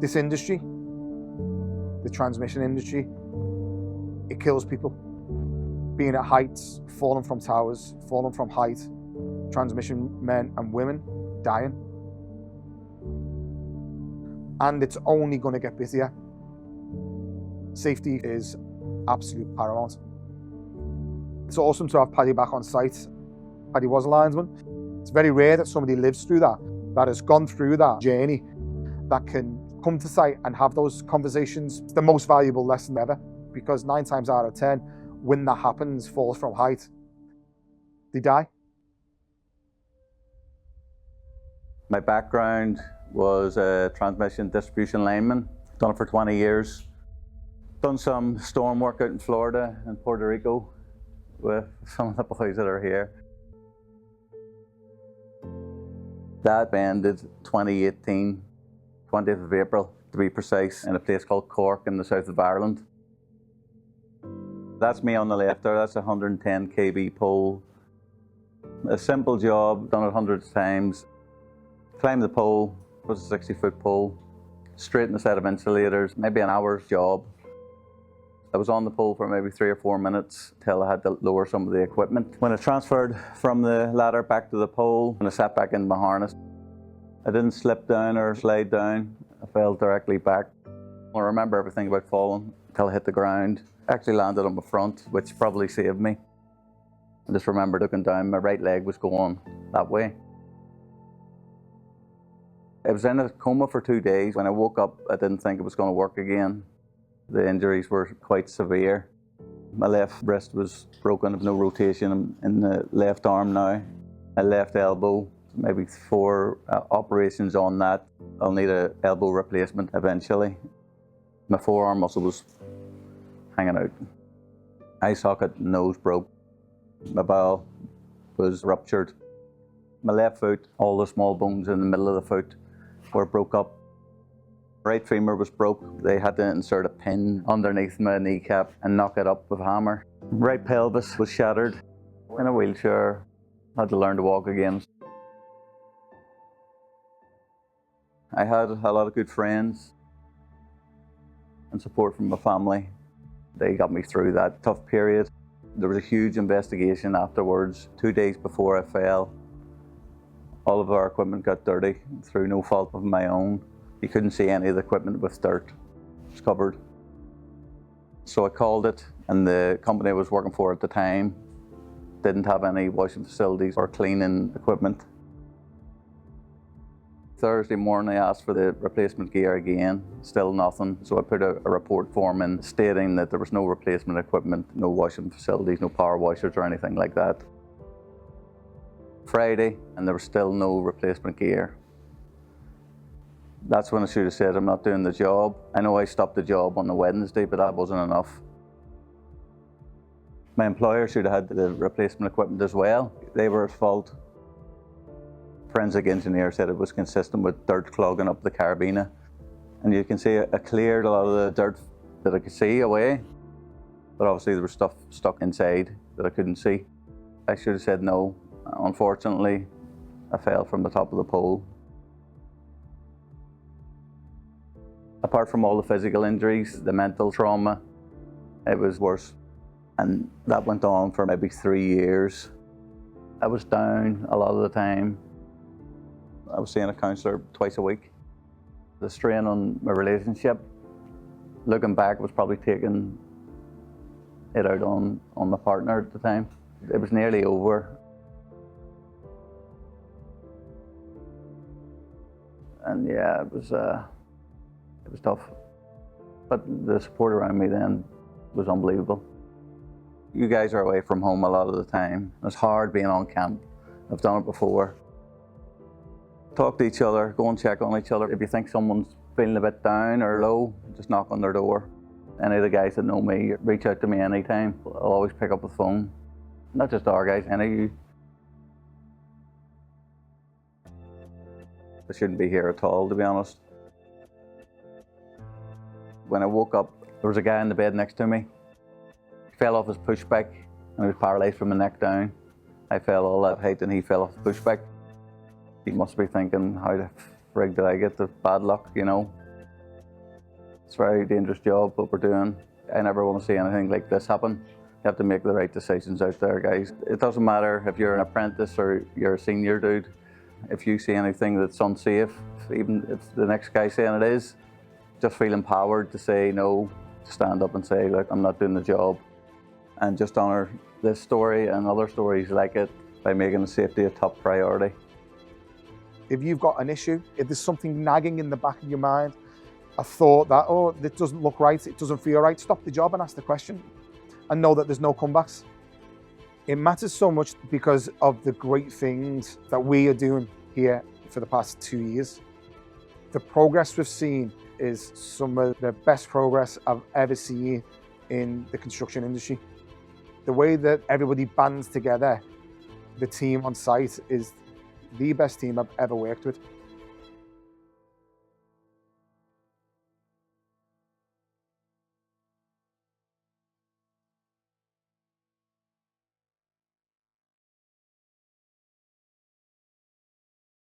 This industry, the transmission industry, it kills people. Being at heights, falling from towers, falling from height, transmission men and women dying. And it's only going to get busier. Safety is absolute paramount. It's awesome to have Paddy back on site. Paddy was a linesman. It's very rare that somebody lives through that has gone through that journey, that can come to site and have those conversations. It's the most valuable lesson ever, because 9 times out of 10, when that happens, falls from height, they die. My background was a transmission distribution lineman. Done it for 20 years. Done some storm work out in Florida and Puerto Rico with some of the boys that are here. That ended 2018, 20th of April to be precise, in a place called Cork in the south of Ireland. That's me on the left there, that's a 110 kV pole. A simple job, done it hundreds of times. Climbed the pole, it was a 60-foot pole, straightened a set of insulators, maybe an hour's job. I was on the pole for maybe 3 or 4 minutes till I had to lower some of the equipment. When I transferred from the ladder back to the pole and I sat back in my harness, I didn't slip down or slide down. I fell directly back. I remember everything about falling till I hit the ground. I actually landed on my front, which probably saved me. I just remember looking down, my right leg was going that way. I was in a coma for 2 days. When I woke up, I didn't think it was going to work again. The injuries were quite severe. My left wrist was broken, I have no rotation in the left arm now. My left elbow, maybe 4 operations on that. I'll need an elbow replacement eventually. My forearm muscle was hanging out. Eye socket, nose broke. My bowel was ruptured. My left foot, all the small bones in the middle of the foot were broke up. Right femur was broke. They had to insert a pin underneath my kneecap and knock it up with a hammer. Right pelvis was shattered. In a wheelchair, had to learn to walk again. I had a lot of good friends and support from my family. They got me through that tough period. There was a huge investigation afterwards. 2 days before I fell, all of our equipment got dirty through no fault of my own. You couldn't see any of the equipment with dirt. It was covered. So I called it, and the company I was working for at the time didn't have any washing facilities or cleaning equipment. Thursday morning I asked for the replacement gear again, still nothing. So I put a report form in stating that there was no replacement equipment, no washing facilities, no power washers or anything like that. Friday, and there was still no replacement gear. That's when I should have said I'm not doing the job. I know I stopped the job on the Wednesday, but that wasn't enough. My employer should have had the replacement equipment as well. They were at fault. Forensic engineer said it was consistent with dirt clogging up the carabiner. And you can see I cleared a lot of the dirt that I could see away, but obviously there was stuff stuck inside that I couldn't see. I should have said no. Unfortunately, I fell from the top of the pole. Apart from all the physical injuries, the mental trauma, it was worse. And that went on for maybe 3 years. I was down a lot of the time. I was seeing a counsellor twice a week. The strain on my relationship, looking back, was probably taking it out on my partner at the time. It was nearly over. And yeah, it was tough. But the support around me then was unbelievable. You guys are away from home a lot of the time. It's hard being on camp. I've done it before. Talk to each other, go and check on each other. If you think someone's feeling a bit down or low, just knock on their door. Any of the guys that know me, reach out to me anytime. I'll always pick up the phone. Not just our guys, any of you. I shouldn't be here at all, to be honest. When I woke up, there was a guy in the bed next to me. He fell off his pushback and he was paralysed from the neck down. I fell all that height and he fell off the pushback. He must be thinking, how the frig did I get the bad luck, you know? It's a very dangerous job, what we're doing. I never want to see anything like this happen. You have to make the right decisions out there, guys. It doesn't matter if you're an apprentice or you're a senior dude. If you see anything that's unsafe, even if the next guy's saying it is, just feel empowered to say no, to stand up and say, look, I'm not doing the job. And just honour this story and other stories like it by making the safety a top priority. If you've got an issue, if there's something nagging in the back of your mind, a thought that, oh, this doesn't look right, it doesn't feel right, stop the job and ask the question and know that there's no comebacks. It matters so much because of the great things that we are doing here for the past 2 years. The progress we've seen is some of the best progress I've ever seen in the construction industry. The way that everybody bands together, the team on site is the best team I've ever worked with.